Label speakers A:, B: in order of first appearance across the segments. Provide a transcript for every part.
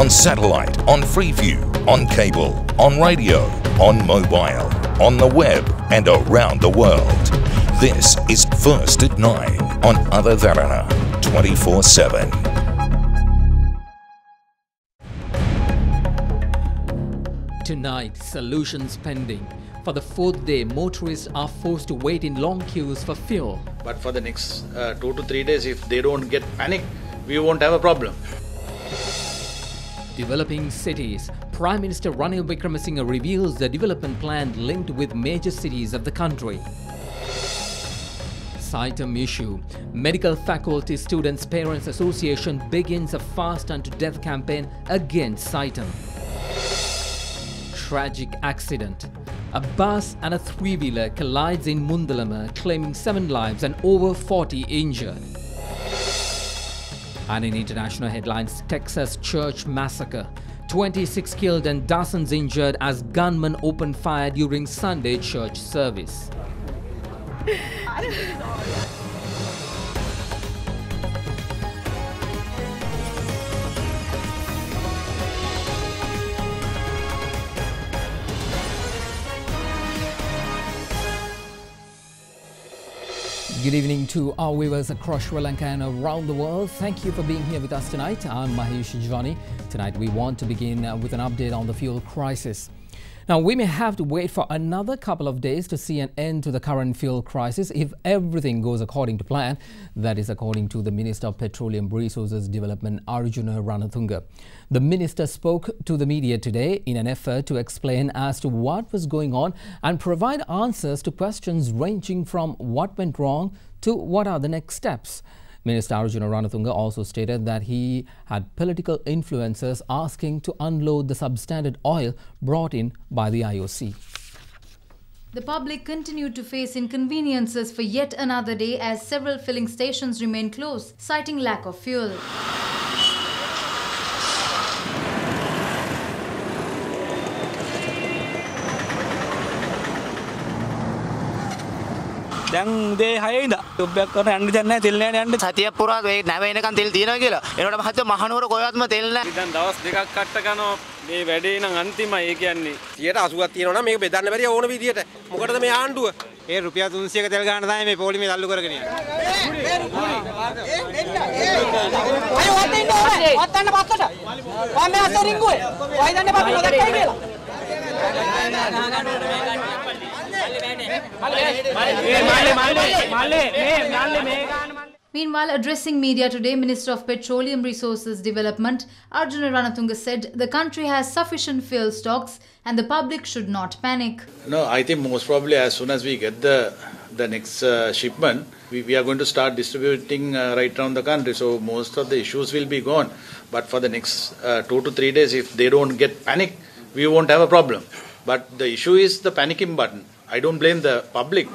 A: on satellite, on Freeview, on cable, on radio, on mobile, on the web and around the world. This is First at 9 on Other Derana 24/7.
B: Tonight, solutions pending. For the fourth day, motorists are forced to wait in long queues for fuel.
C: But for the next 2 to 3 days, if they don't get panicked, we won't have a problem.
B: Developing cities. Prime Minister Ranil Wickremesinghe reveals the development plan linked with major cities of the country. Saitam issue. Medical Faculty Students Parents Association begins a fast unto death campaign against Saitam. Tragic accident. A bus and a three-wheeler collides in Mundalama, claiming 7 lives and over 40 injured. And in international headlines, Texas church massacre. 26 killed and dozens injured as gunmen opened fire during Sunday church service. Good evening to our viewers across Sri Lanka and around the world. Thank you for being here with us tonight. I'm Mahesh Jani. Tonight we want to begin with an update on the fuel crisis. Now, we may have to wait for another couple of days to see an end to the current fuel crisis if everything goes according to plan. That is according to the Minister of Petroleum Resources Development, Arjuna Ranatunga. The minister spoke to the media today in an effort to explain as to what was going on and provide answers to questions ranging from what went wrong to what are the next steps. Minister Arjuna Ranatunga also stated that he had political influencers asking to unload the substandard oil brought in by the IOC.
D: The public continued to face inconveniences for yet another day as several filling stations remain closed, citing lack of fuel.
E: දැන් උදේ 6 ඉඳන් ටොබ්බයක් කරන යන්න දෙන්නේ නැහැ තෙල් නෑනේ යන්න
F: සතියක් පුරා මේ නැව එනකන් තෙල් තියනවා කියලා එනකොට මහත්තයෝ මහනුවර කොහෙවත්ම තෙල් නැහැ
E: දැන් දවස් දෙකක් කට්ට කරනවා මේ වැඩේ නම් අන්තිමයි ඒ කියන්නේ
G: 80ක් තියෙනවා නම් මේක බෙදන්න බැරිය ඕන විදියට මොකටද මේ ආණ්ඩුව
E: ඒ රුපියල් 300ක තෙල් ගන්න තමයි මේ පොලිමේ තල්ලු කරගෙන යන්නේ
H: අය වදින්න ඕනේ වත්තන්න පස්සට මම මේ අත රින්ගුවේ වයිදන්න පස්සට දැක්කයි කියලා
D: Meanwhile, addressing media today, Minister of Petroleum Resources Development, Arjuna Ranatunga said the country has sufficient fuel stocks and the public should not panic.
C: No, I think most probably as soon as we get the next shipment, we are going to start distributing right around the country. So most of the issues will be gone. But for the next 2 to 3 days, if they don't get panic, we won't have a problem. But the issue is the panicking button. I don't blame the public.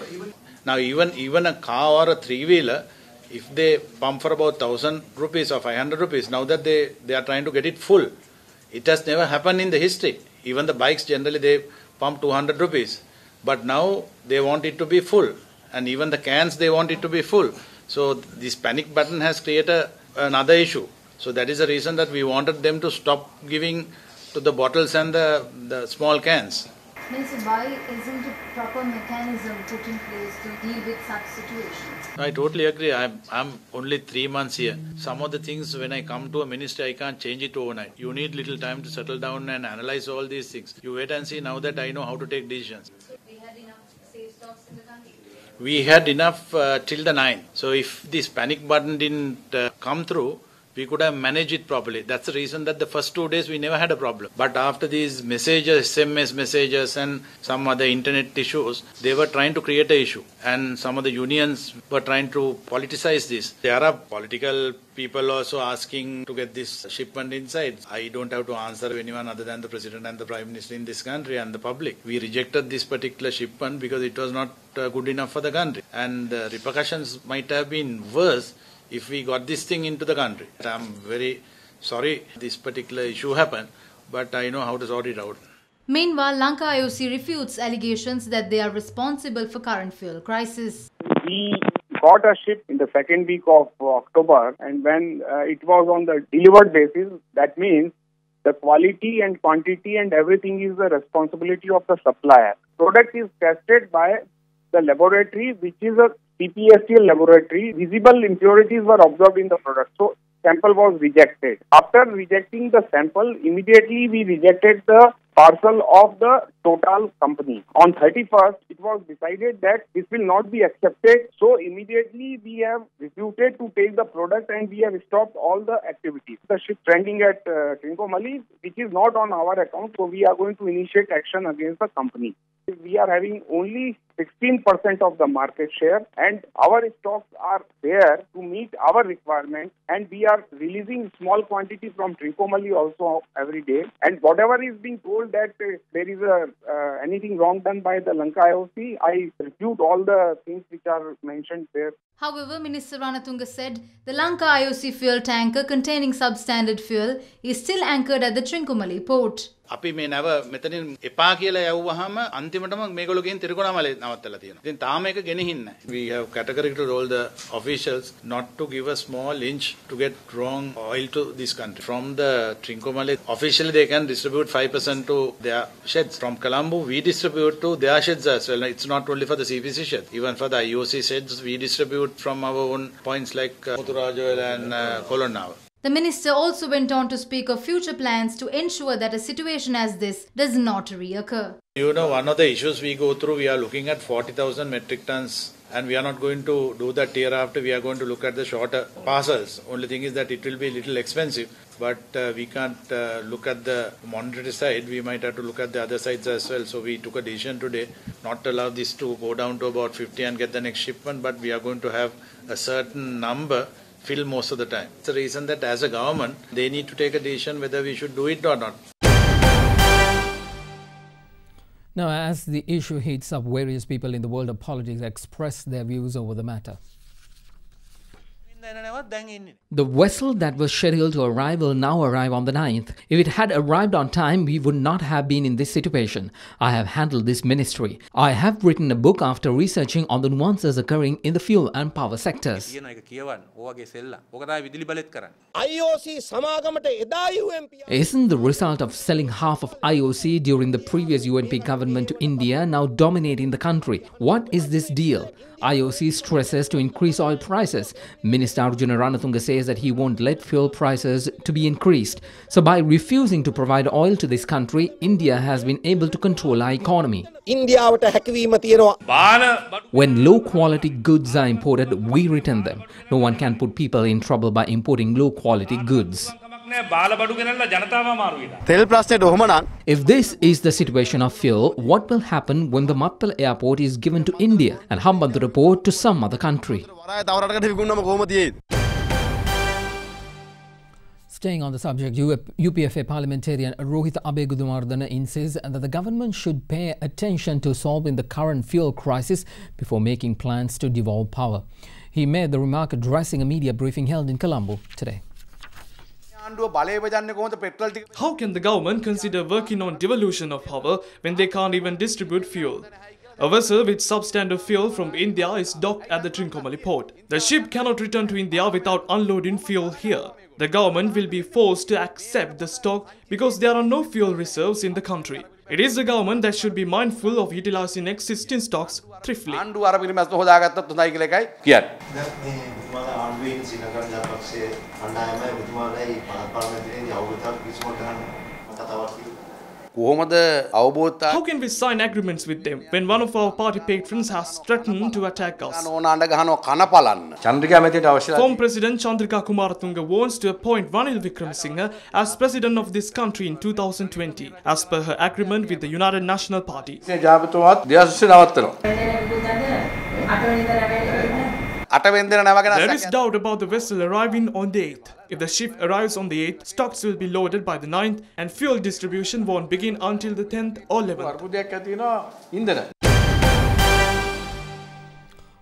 C: Now even a car or a three-wheeler, if they pump for about 1,000 rupees or 500 rupees, now that they are trying to get it full, it has never happened in the history. Even the bikes generally they pump 200 rupees, but now they want it to be full, and even the cans they want it to be full. So this panic button has created another issue. So that is the reason that we wanted them to stop giving to the bottles and the small cans.
D: Minister, why isn't a proper mechanism put in place to deal with such situations?
C: I totally agree. I'm only 3 months here. Some of the things when I come to a ministry, I can't change it overnight. You need little time to settle down and analyze all these things. You wait and see now that I know how to take decisions.
D: We had enough safe stocks in the country?
C: We had enough till the 9th. So if this panic button didn't come through, we could have managed it properly. That's the reason that the first 2 days we never had a problem. But after these messages, SMS messages and some other internet issues, they were trying to create an issue. And some of the unions were trying to politicize this. There are political people also asking to get this shipment inside. I don't have to answer anyone other than the President and the Prime Minister in this country and the public. We rejected this particular shipment because it was not good enough for the country. And the repercussions might have been worse if we got this thing into the country. I'm very sorry this particular issue happened, but I know how to sort it out.
D: Meanwhile, Lanka IOC refutes allegations that they are responsible for current fuel crisis.
I: We got a ship in the second week of October, and when it was on the delivered basis, that means The quality and quantity and everything is the responsibility of the supplier. Product is tested by the laboratory, which is a CPSTL laboratory. Visible impurities were observed in the product. So sample was rejected. After rejecting the sample, immediately we rejected the parcel of the Total company. On 31st, it was decided that this will not be accepted. So immediately we have refused to take the product and we have stopped all the activities. The ship trending at Trincomalee, which is not on our account, so we are going to initiate action against the company. We are having only 16% of the market share and our stocks are there to meet our requirements, and we are releasing small quantity from Trincomalee also every day. And whatever is being told that there is anything wrong done by the Lanka IOC, I refute all the things which are mentioned there.
D: However, Minister Ranatunga said the Lanka IOC fuel tanker containing substandard fuel is still anchored at the Trincomalee port.
C: අපි මේ නැව මෙතනින් එපා කියලා යවුවාම අන්තිමටම මේගොල්ලෝ ගෙන් තිරිකොණාමලේ නවත්තලා තියෙනවා. ඉතින් තාම ඒක ගෙනihin නැහැ. We have categorically told the officials not to give a small inch to get wrong oil to this country. From the Trincomalee, officially they can distribute 5% to their sheds. From Colombo, we distribute to their sheds as well. It's not only for the CPC sheds. Even for the IOC sheds, we distribute from our own points like Muthurajoil and Kolonnawa.
D: The minister also went on to speak of future plans to ensure that a situation as this does not reoccur.
C: You know, one of the issues we go through, we are looking at 40,000 metric tons, and we are not going to do that year after. We are going to look at the shorter parcels. Only thing is that it will be a little expensive, but we can't look at the monetary side. We might have to look at the other sides as well. So we took a decision today not to allow this to go down to about 50 and get the next shipment, but we are going to have a certain number fill most of the time. It's the reason that as a government, they need to take a decision whether we should do it or not.
B: Now, as the issue heats up, various people in the world of politics express their views over the matter. The vessel that was scheduled to arrive will now arrive on the 9th. If it had arrived on time, we would not have been in this situation. I have handled this ministry. I have written a book after researching on the nuances occurring in the fuel and power sectors. Isn't the result of selling half of IOC during the previous UNP government to India now dominating the country? What is this deal? IOC stresses to increase oil prices. Minister Arjuna Ranatunga says that he won't let fuel prices to be increased. So by refusing to provide oil to this country, India has been able to control our economy. When low quality goods are imported, we return them. No one can put people in trouble by importing low quality goods. If this is the situation of fuel, what will happen when the Mappal airport is given to India and Hambantota port to some other country? Staying on the subject, UPFA parliamentarian Rohith Abegudumardana insists that the government should pay attention to solving the current fuel crisis before making plans to devolve power. He made the remark addressing a media briefing held in Colombo today.
J: How can the government consider working on devolution of power when they can't even distribute fuel? A vessel with substandard fuel from India is docked at the Trincomalee port. The ship cannot return to India without unloading fuel here. The government will be forced to accept the stock because there are no fuel reserves in the country. It is the government that should be mindful of utilizing existing stocks thriftily. How can we sign agreements with them when one of our party patrons has threatened to attack us? Former President Chandrika Kumaratunga wants to appoint Ranil Wickremesinghe as president of this country in 2020, as per her agreement with the United National Party. There is doubt about the vessel arriving on the 8th. If the ship arrives on the 8th, stocks will be loaded by the 9th and fuel distribution won't begin until the 10th or 11th.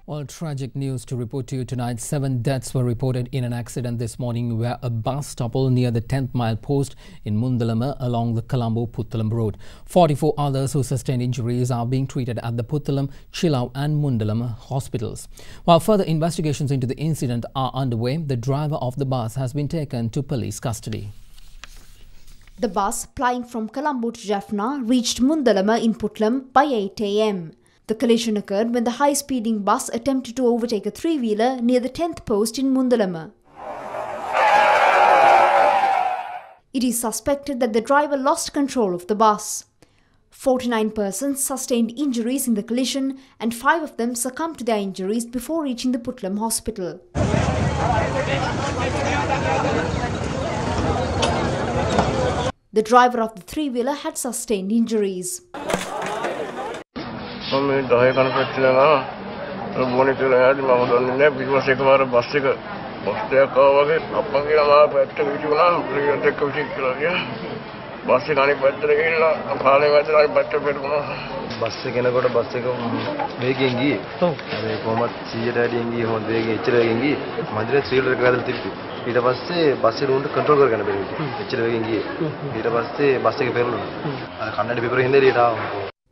B: Well, tragic news to report to you tonight. 7 deaths were reported in an accident this morning where a bus toppled near the 10th mile post in Mundalama along the Colombo-Puttalam road. 44 others who sustained injuries are being treated at the Puttalam, Chilau and Mundalam hospitals. While further investigations into the incident are underway, the driver of the bus has been taken to police custody.
K: The bus plying from Colombo to Jaffna reached Mundalama in Putlam by 8 am. The collision occurred when the high-speeding bus attempted to overtake a three-wheeler near the 10th post in Mundalama. It is suspected that the driver lost control of the bus. 49 persons sustained injuries in the collision and 5 of them succumbed to their injuries before reaching the Putlam hospital. The driver of the three-wheeler had sustained injuries.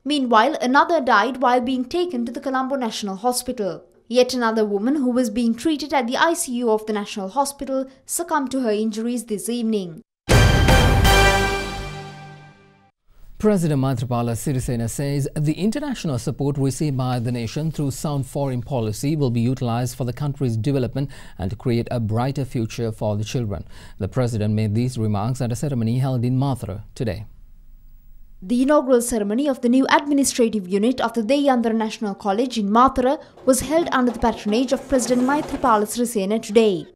K: Meanwhile, another died while being taken to the Colombo National Hospital. Yet another woman who was being treated at the ICU of the National Hospital succumbed to her injuries this evening.
B: President Maithripala Sirisena says the international support received by the nation through sound foreign policy will be utilised for the country's development and to create a brighter future for the children. The president made these remarks at a ceremony held in Mathura today.
K: The inaugural ceremony of the new administrative unit of the Derana National College in Mathura was held under the patronage of President Maithripala Sirisena today.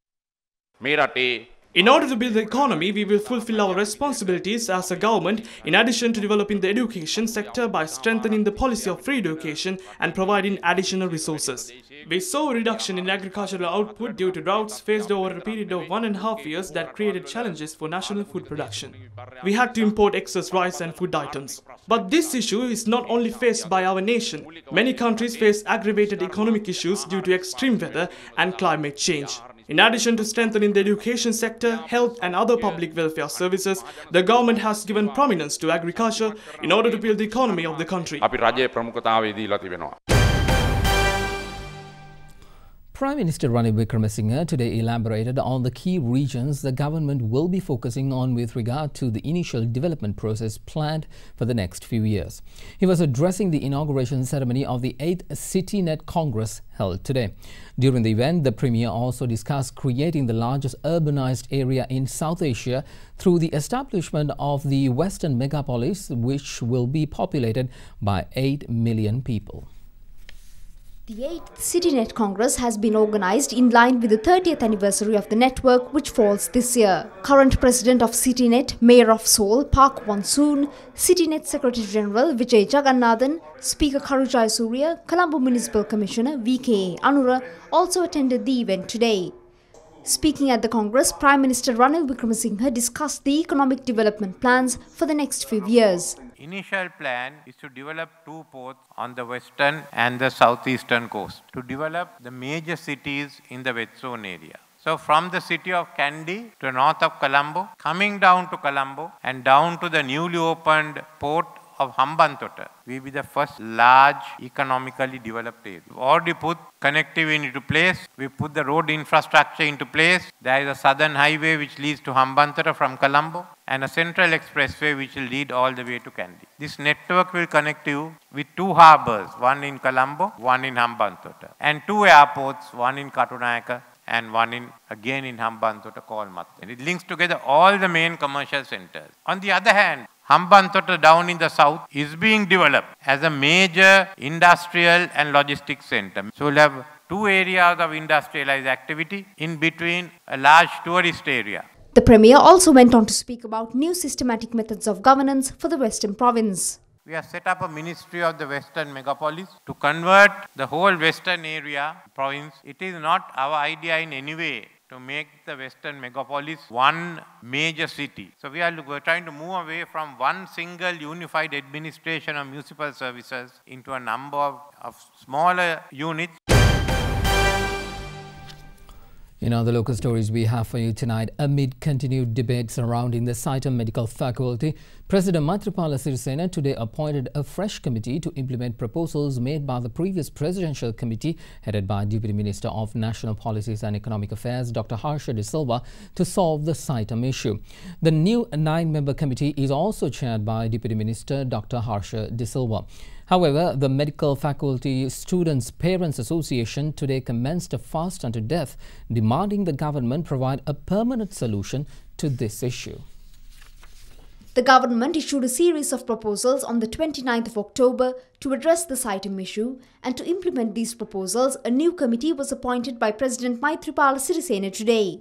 J: In order to build the economy, we will fulfill our responsibilities as a government in addition to developing the education sector by strengthening the policy of free education and providing additional resources. We saw a reduction in agricultural output due to droughts faced over a period of 1.5 years that created challenges for national food production. We had to import excess rice and food items. But this issue is not only faced by our nation. Many countries face aggravated economic issues due to extreme weather and climate change. In addition to strengthening the education sector, health and other public welfare services, the government has given prominence to agriculture in order to build the economy of the country.
B: Prime Minister Ranil Wickremesinghe today elaborated on the key regions the government will be focusing on with regard to the initial development process planned for the next few years. He was addressing the inauguration ceremony of the 8th CityNet Congress held today. During the event, the Premier also discussed creating the largest urbanized area in South Asia through the establishment of the Western Megapolis, which will be populated by 8 million people.
K: The 8th CityNet Congress has been organised in line with the 30th anniversary of the network, which falls this year. Current President of CityNet, Mayor of Seoul, Park Won-soon, CityNet Secretary General Vijay Jagannathan, Speaker Karu Jayasuriya, Colombo Municipal Commissioner VKA Anura also attended the event today. Speaking at the Congress, Prime Minister Ranil Wickremesinghe discussed the economic development plans for the next few years.
L: Initial plan is to develop 2 ports on the western and the southeastern coast, to develop the major cities in the wet zone area. So from the city of Kandy to north of Colombo, coming down to Colombo and down to the newly opened port of Hambantota, will be the first large economically developed area. We've already put connectivity into place. We put the road infrastructure into place. There is a southern highway which leads to Hambantota from Colombo and a central expressway which will lead all the way to Kandy. This network will connect you with 2 harbours, one in Colombo, one in Hambantota, and 2 airports, one in Katunayaka and one again in Hambantota called Matten. It links together all the main commercial centres. On the other hand, Hambantota down in the south is being developed as a major industrial and logistics centre. So we'll have 2 areas of industrialized activity in between a large tourist area.
K: The Premier also went on to speak about new systematic methods of governance for the Western Province.
L: We have set up a ministry of the Western Megapolis to convert the whole Western area province. It is not our idea in any way to make the Western Megapolis one major city. So we're trying to move away from one single unified administration of municipal services into a number of smaller units.
B: In other local stories we have for you tonight, amid continued debate surrounding the Saitam Medical Faculty, President Maithripala Sirisena today appointed a fresh committee to implement proposals made by the previous presidential committee headed by Deputy Minister of National Policies and Economic Affairs Dr. Harsha De Silva to solve the Saitam issue. The new 9-member committee is also chaired by Deputy Minister Dr. Harsha De Silva. However, the Medical Faculty Students' Parents Association today commenced a fast unto death, demanding the government provide a permanent solution to this issue.
K: The government issued a series of proposals on the 29th of October to address the Saitam issue, and to implement these proposals, a new committee was appointed by President Maithripala Sirisena today.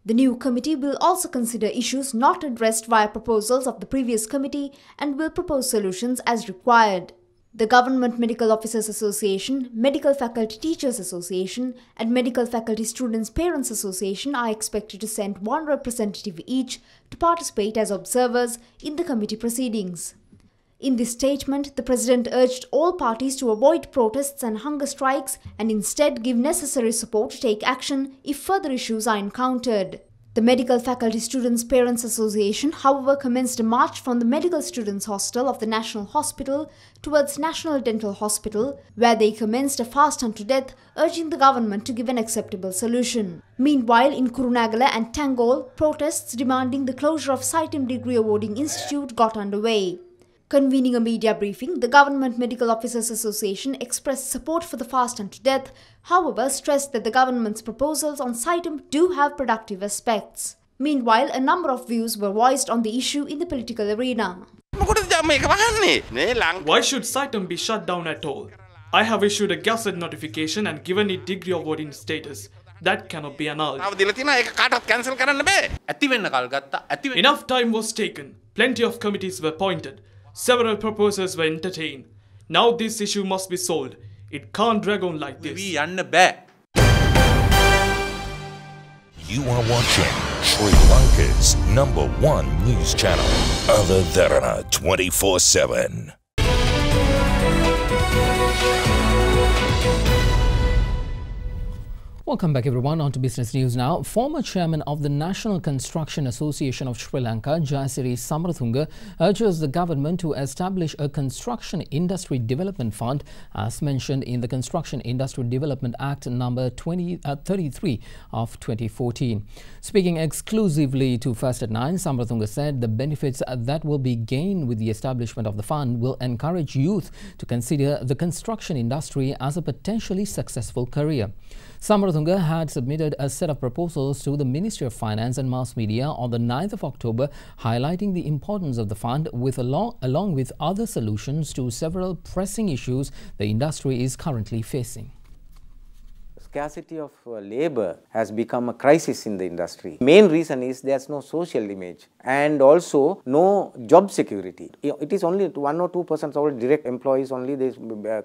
K: The new committee will also consider issues not addressed via proposals of the previous committee and will propose solutions as required. The Government Medical Officers Association, Medical Faculty Teachers Association and Medical Faculty Students Parents Association are expected to send one representative each to participate as observers in the committee proceedings. In this statement, the President urged all parties to avoid protests and hunger strikes and instead give necessary support to take action if further issues are encountered. The Medical Faculty Students Parents Association, however, commenced a march from the Medical Students Hostel of the National Hospital towards National Dental Hospital, where they commenced a fast unto death, urging the government to give an acceptable solution. Meanwhile, in Kurunagala and Tangol, protests demanding the closure of Saitam Degree Awarding Institute got underway. Convening a media briefing, the Government Medical Officers Association expressed support for the fast unto death, however stressed that the government's proposals on Saitam do have productive aspects. Meanwhile, a number of views were voiced on the issue in the political arena.
J: Why should Saitam be shut down at all? I have issued a gazette notification and given it degree awarding status. That cannot be annulled. Enough time was taken. Plenty of committees were appointed. Several proposals were entertained. Now this issue must be solved. It can't drag on like this.
A: You are watching Sri Lanka's #1 news channel, Other Derana 24/7.
B: Welcome back everyone, on to business news now. Former chairman of the National Construction Association of Sri Lanka, Jayasiri Samarathunga, urges the government to establish a construction industry development fund as mentioned in the Construction Industry Development Act number 33 of 2014. Speaking exclusively to First at 9, Samarathunga said the benefits that will be gained with the establishment of the fund will encourage youth to consider the construction industry as a potentially successful career. Samarathunga had submitted a set of proposals to the Ministry of Finance and Mass Media on the 9th of October, highlighting the importance of the fund along with other solutions to several pressing issues the industry is currently facing.
M: Scarcity of labor has become a crisis in the industry. Main reason is there's no social image and also no job security. It is only 1 or 2% of direct employees only these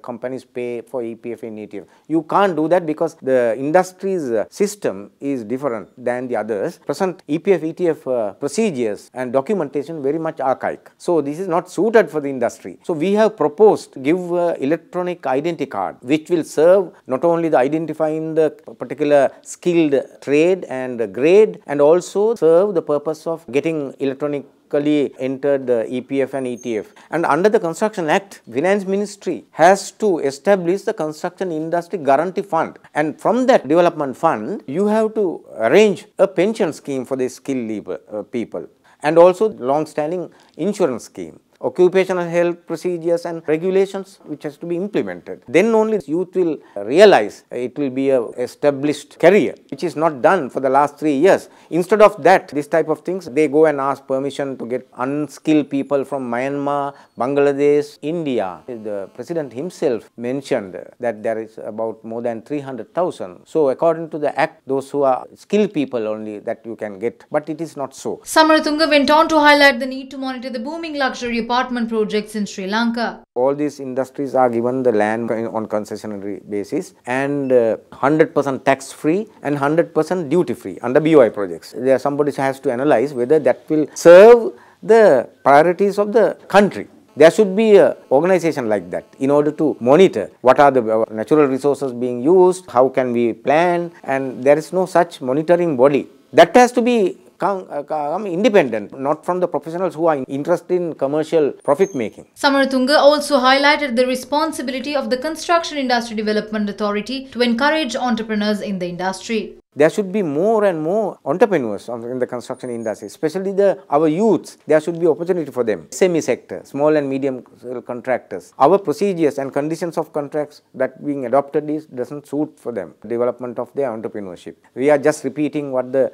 M: companies pay for EPF and ETF. You can't do that because the industry's system is different than the others. Present EPF, ETF procedures and documentation very much archaic. So this is not suited for the industry. So we have proposed to give electronic identity card which will serve not only the identifying the particular skilled trade and grade and also serve the purpose of getting electronically entered the EPF and ETF. And under the Construction Act, Finance Ministry has to establish the Construction Industry Guarantee Fund, and from that development fund you have to arrange a pension scheme for the skilled labor, people, and also long-standing insurance scheme. Occupational health procedures and regulations which has to be implemented. Then only youth will realize it will be a established career, which is not done for the last 3 years. Instead of that, this type of things, they go and ask permission to get unskilled people from Myanmar, Bangladesh, India. The president himself mentioned that there is about more than 300,000. So according to the act, those who are skilled people only that you can get, but it is not so.
D: Samarathunga went on to highlight the need to monitor the booming luxury apartment projects in Sri Lanka.
M: All these industries are given the land on concessionary basis and 100% tax free and 100% duty free under BOI projects. Somebody has to analyze whether that will serve the priorities of the country. There should be an organization like that in order to monitor what are the natural resources being used, how can we plan, and there is no such monitoring body. That has to be independent, not from the professionals who are interested in commercial profit making.
D: Samaratunga also highlighted the responsibility of the Construction Industry Development Authority to encourage entrepreneurs in the industry.
M: There should be more and more entrepreneurs in the construction industry, especially our youths. There should be opportunity for them. SME sector, small and medium contractors. Our procedures and conditions of contracts that being adopted doesn't suit for them. Development of their entrepreneurship. We are just repeating what the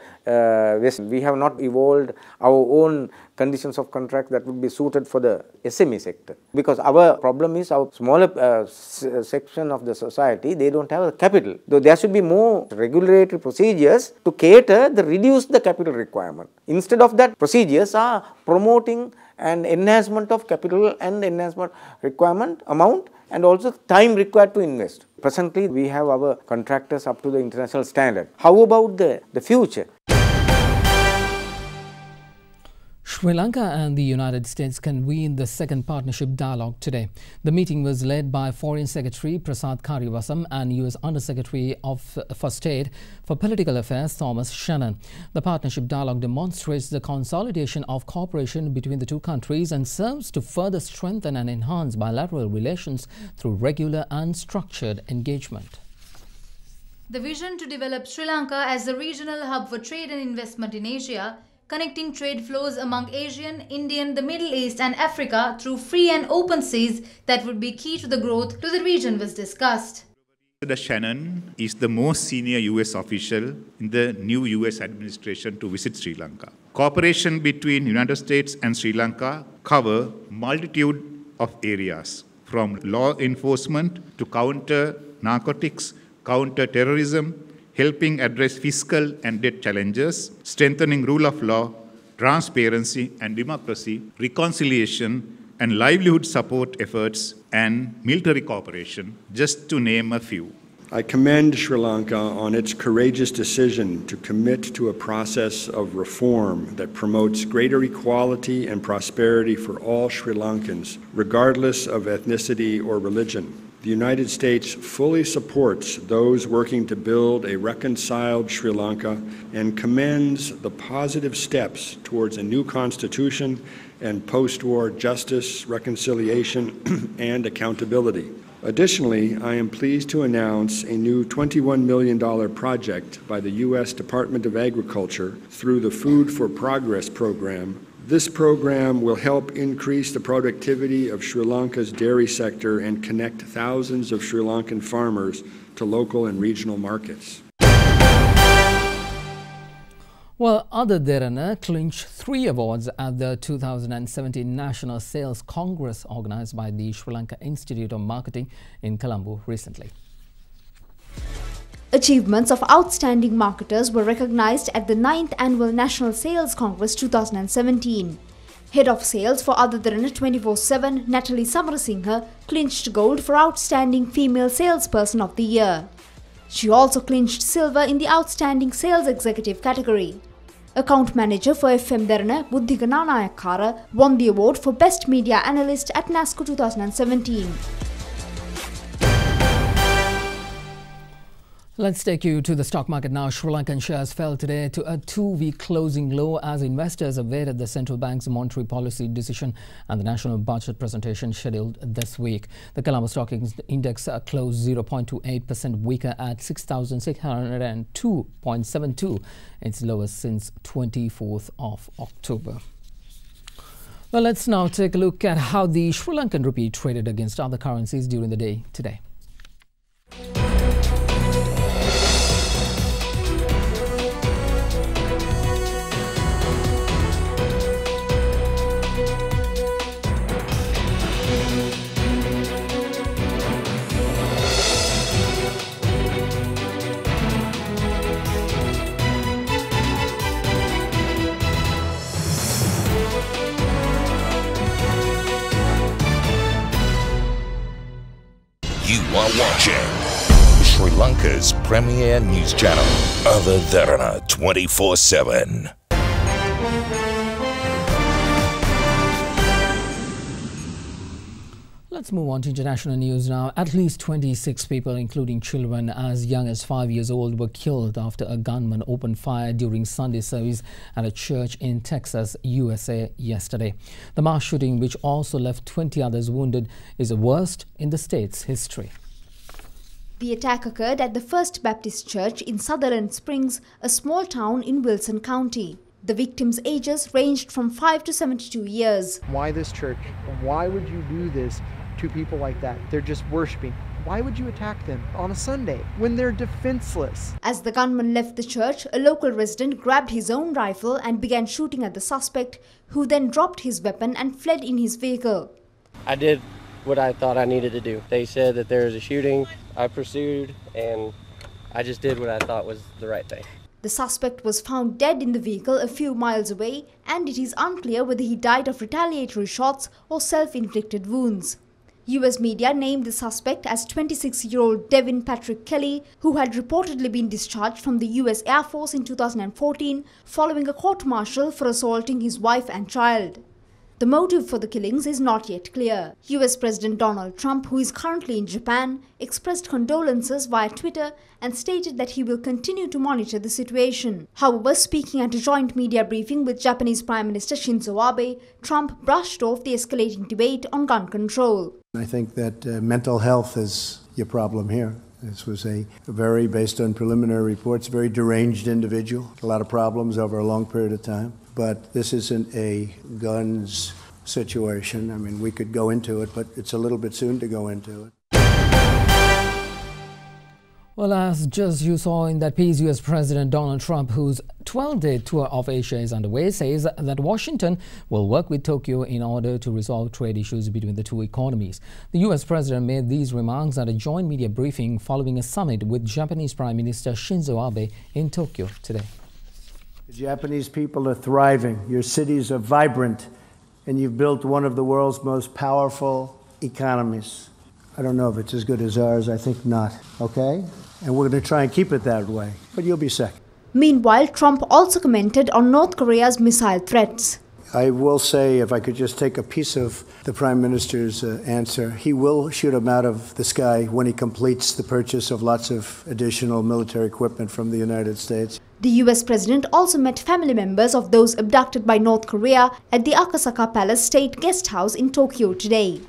M: West. We have not evolved our own conditions of contract that would be suited for the SME sector. Because our problem is our smaller section of the society, they don't have a capital. Though there should be more regulatory procedures to reduce the capital requirement. Instead of that, procedures are promoting an enhancement of capital and enhancement requirement amount and also time required to invest. Presently, we have our contractors up to the international standard. How about the future?
B: Sri Lanka and the United States convened the second partnership dialogue today. The meeting was led by Foreign Secretary Prasad Karivasam and U.S. Under-Secretary for State for Political Affairs Thomas Shannon. The partnership dialogue demonstrates the consolidation of cooperation between the two countries and serves to further strengthen and enhance bilateral relations through regular and structured engagement.
D: The vision to develop Sri Lanka as a regional hub for trade and investment in Asia, connecting trade flows among Asian, Indian, the Middle East and Africa through free and open seas that would be key to the growth to the region was discussed.
N: Ambassador Shannon is the most senior US official in the new US administration to visit Sri Lanka. Cooperation between United States and Sri Lanka cover multitude of areas, from law enforcement to counter narcotics, counter terrorism, helping address fiscal and debt challenges, strengthening rule of law, transparency and democracy, reconciliation and livelihood support efforts, and military cooperation, just to name a few.
O: I commend Sri Lanka on its courageous decision to commit to a process of reform that promotes greater equality and prosperity for all Sri Lankans, regardless of ethnicity or religion. The United States fully supports those working to build a reconciled Sri Lanka and commends the positive steps towards a new constitution and post-war justice, reconciliation, and accountability. Additionally, I am pleased to announce a new $21 million project by the U.S. Department of Agriculture through the Food for Progress program. This program will help increase the productivity of Sri Lanka's dairy sector and connect thousands of Sri Lankan farmers to local and regional markets.
B: Well, other Derana clinched 3 awards at the 2017 National Sales Congress organised by the Sri Lanka Institute of Marketing in Colombo recently.
K: Achievements of outstanding marketers were recognized at the 9th Annual National Sales Congress 2017. Head of Sales for Other Derana 24/7, Natalie Samarasinghe, clinched gold for Outstanding Female Salesperson of the Year. She also clinched silver in the Outstanding Sales Executive category. Account Manager for FM Derana, Buddhika Nanayakara, won the award for Best Media Analyst at NASCO 2017.
B: Let's take you to the stock market now. Sri Lankan shares fell today to a 2-week closing low as investors awaited the central bank's monetary policy decision and the national budget presentation scheduled this week. The Colombo Stock Index closed 0.28% weaker at 6,602.72, its lowest since 24th of October. Well, let's now take a look at how the Sri Lankan rupee traded against other currencies during the day today.
A: You are watching Sri Lanka's premier news channel, Other Derana 24/7.
B: Let's move on to international news now. At least 26 people, including children as young as 5 years old, were killed after a gunman opened fire during Sunday service at a church in Texas, USA yesterday. The mass shooting, which also left 20 others wounded, is the worst in the state's history.
K: The attack occurred at the First Baptist Church in Sutherland Springs, a small town in Wilson County. The victims' ages ranged from 5 to 72 years.
P: Why this church? Why would you do this to people like that? They're just worshiping. Why would you attack them on a Sunday when they're defenseless?
K: As the gunman left the church, a local resident grabbed his own rifle and began shooting at the suspect, who then dropped his weapon and fled in his vehicle.
Q: I did what I thought I needed to do. They said that there was a shooting. I pursued, and I just did what I thought was the right thing.
K: The suspect was found dead in the vehicle a few miles away, and it is unclear whether he died of retaliatory shots or self-inflicted wounds. US media named the suspect as 26-year-old Devin Patrick Kelly, who had reportedly been discharged from the US Air Force in 2014 following a court-martial for assaulting his wife and child. The motive for the killings is not yet clear. US President Donald Trump, who is currently in Japan, expressed condolences via Twitter and stated that he will continue to monitor the situation. However, speaking at a joint media briefing with Japanese Prime Minister Shinzo Abe, Trump brushed off the escalating debate on gun control.
R: I think that mental health is your problem here. This was a very, based on preliminary reports, very deranged individual. A lot of problems over a long period of time. But this isn't a guns situation. I mean, we could go into it, but it's a little bit soon to go into it.
B: Well, as just you saw in that piece, US President Donald Trump, whose 12-day tour of Asia is underway, says that Washington will work with Tokyo in order to resolve trade issues between the two economies. The US President made these remarks at a joint media briefing following a summit with Japanese Prime Minister Shinzo Abe in Tokyo today.
R: The Japanese people are thriving. Your cities are vibrant, and you've built one of the world's most powerful economies. I don't know if it's as good as ours. I think not. Okay? And we're going to try and keep it that way. But you'll be second.
K: Meanwhile, Trump also commented on North Korea's missile threats.
R: I will say, if I could just take a piece of the Prime Minister's answer, he will shoot them out of the sky when he completes the purchase of lots of additional military equipment from the United States.
K: The US President also met family members of those abducted by North Korea at the Akasaka Palace State Guest House in Tokyo today.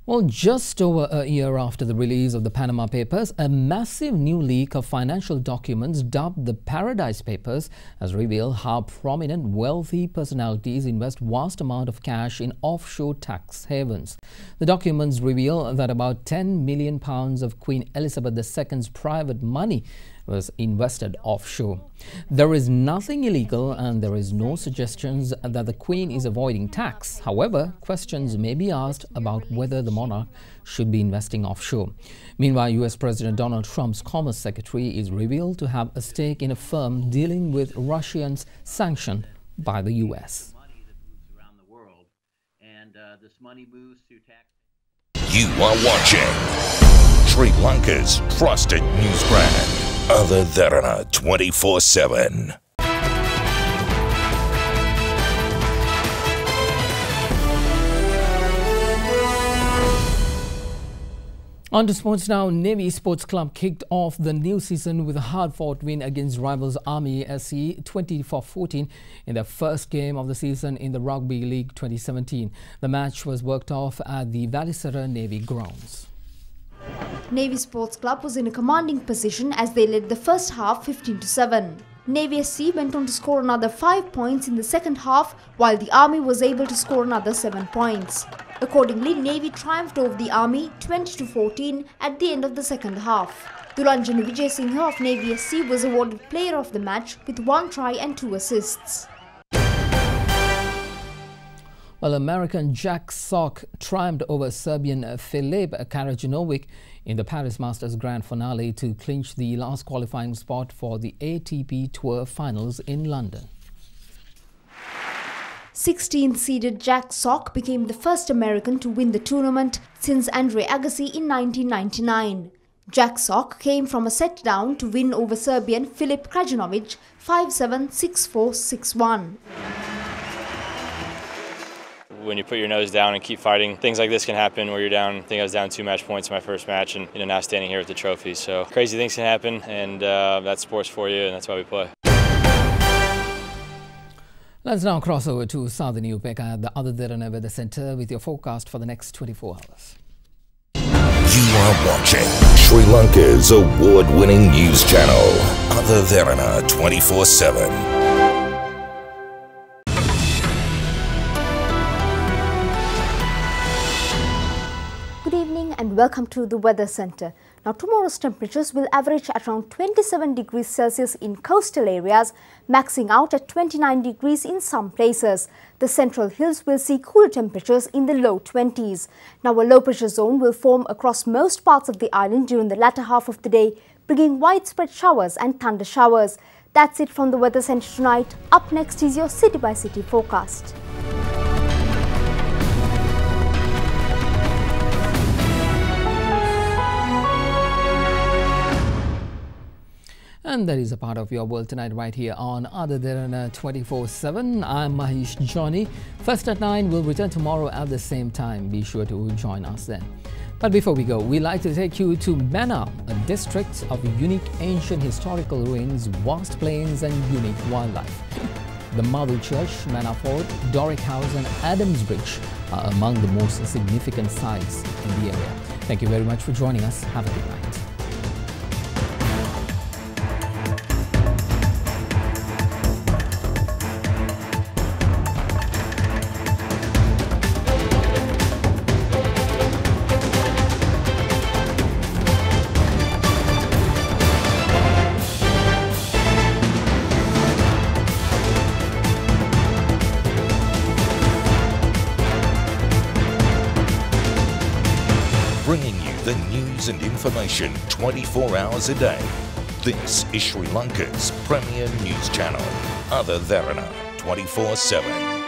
B: Well, just over a year after the release of the Panama Papers, a massive new leak of financial documents dubbed the Paradise Papers has revealed how prominent wealthy personalities invest vast amount of cash in offshore tax havens. The documents reveal that about £10 million of Queen Elizabeth II's private money was invested offshore. There is nothing illegal and there is no suggestions that the Queen is avoiding tax. However, questions may be asked about whether the monarch should be investing offshore. Meanwhile, US President Donald Trump's Commerce Secretary is revealed to have a stake in a firm dealing with Russians sanctioned by the US.
A: You are watching Sri Lanka's trusted news brand, Other Derana 24/7.
B: On to sports now. Navy Sports Club kicked off the new season with a hard-fought win against rivals Army SC 20-14 in their first game of the season in the Rugby League 2017. The match was worked off at the Valisara Navy grounds.
K: Navy Sports Club was in a commanding position as they led the first half 15-7. Navy SC went on to score another 5 points in the second half, while the Army was able to score another 7 points. Accordingly, Navy triumphed over the Army 20-14 at the end of the second half. Dulanjani Vijay of Navy SC was awarded Player of the Match with 1 try and 2 assists.
B: Well, American Jack Sock triumphed over Serbian Filip Krajinovic in the Paris Masters Grand Finale to clinch the last qualifying spot for the ATP Tour Finals in London.
K: 16th-seeded Jack Sock became the first American to win the tournament since Andre Agassi in 1999. Jack Sock came from a set down to win over Serbian Filip Krajinovic 5-7, 6-4, 6-1.
S: when you put your nose down and keep fighting, things like this can happen where you're down. I think I was down 2 match points in my first match, and now standing here with the trophy. So crazy things can happen, and that's sports for you, and that's why we play.
B: Let's now cross over to southern UPEC at the other Derana Weather Centre with your forecast for the next 24 hours.
A: You are watching Sri Lanka's award-winning news channel, Other Derana 24/7.
K: Good evening and welcome to the Weather Centre. Now tomorrow's temperatures will average at around 27 degrees Celsius in coastal areas, maxing out at 29 degrees in some places. The central hills will see cooler temperatures in the low 20s. Now a low pressure zone will form across most parts of the island during the latter half of the day, bringing widespread showers and thunder showers. That's it from the Weather Centre tonight. Up next is your city by city forecast.
B: And that is a part of your world tonight right here on Other Derana 24/7. I'm Mahesh Johnny. First at 9, we'll return tomorrow at the same time. Be sure to join us then. But before we go, we'd like to take you to Mannar, a district of unique ancient historical ruins, vast plains and unique wildlife. The Marble Church, Mannar Fort, Doric House and Adams Bridge are among the most significant sites in the area. Thank you very much for joining us. Have a good night.
A: Bringing you the news and information 24 hours a day. This is Sri Lanka's premier news channel, Other Derana 24/7.